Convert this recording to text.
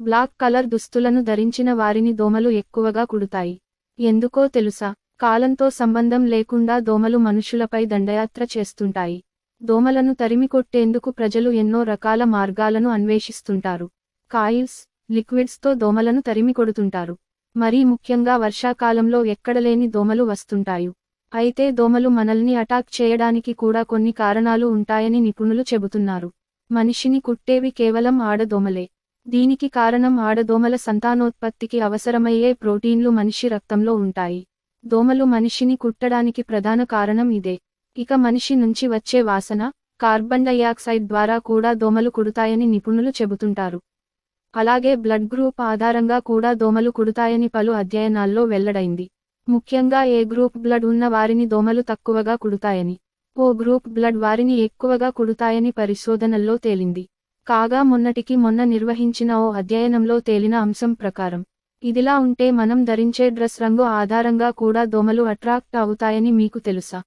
Black colour దుస్తులను ధరించిన వారిని దోమలు ఎక్కువగా కుడతాయి. ఎందుకో తెలుసా? కాలంతో సంబంధం లేకుండా దోమలు మనుషులపై దండయాత్ర చేస్తుంటాయి. దోమలను తరిమికొట్టేందుకు ప్రజలు ఎన్నో రకాల మార్గాలను అన్వేషిస్తుంటారు. కాయిల్స్, లిక్విడ్స్తో దోమలను తరిమికొడుతుంటారు. మరీ ముఖ్యంగా వర్షాకాలంలో ఎక్కడలేని దోమలు వస్తుంటాయి. అయితే దోమలు మనల్ని అటాక్ చేయడానికి కూడా కొన్ని కారణాలు ఉంటాయని నిపుణులు చెబుతున్నారు. మనిషిని కుట్టేవి కేవలం ఆడదోమలే. దీనికి కారణం ఆడదోమల సంతానోత్పత్తికి అవసరమయ్యే ప్రోటీన్లు మనిషి రక్తంలో ఉంటాయి. దోమలు మనిషిని కుట్టడానికి ప్రధాన కారణం ఇదే. ఇక మనిషి నుంచి వచ్చే వాసన, కార్బన్ డయాక్సైడ్ ద్వారా కూడా దోమలు కుడతాయని నిపుణులు చెబుతుంటారు. అలాగే బ్లడ్ గ్రూప్ ఆధారంగా కూడా దోమలు కుడతాయని పలు అధ్యయనాల్లో వెల్లడైంది. ముఖ్యంగా ఏ గ్రూప్ బ్లడ్ ఉన్న వారిని దోమలు తక్కువగా కుడతాయని, ఓ గ్రూప్ బ్లడ్ వారిని ఎక్కువగా కుడతాయని పరిశోధనల్లో తేలింది. కాగా మొన్నటికి మొన్న నిర్వహించిన ఓ అధ్యయనంలో తేలిన అంశం ప్రకారం ఇదిలా ఉంటే మనం ధరించే డ్రెస్ రంగు ఆధారంగా కూడా దోమలు అట్రాక్ట్ అవుతాయని మీకు తెలుసా?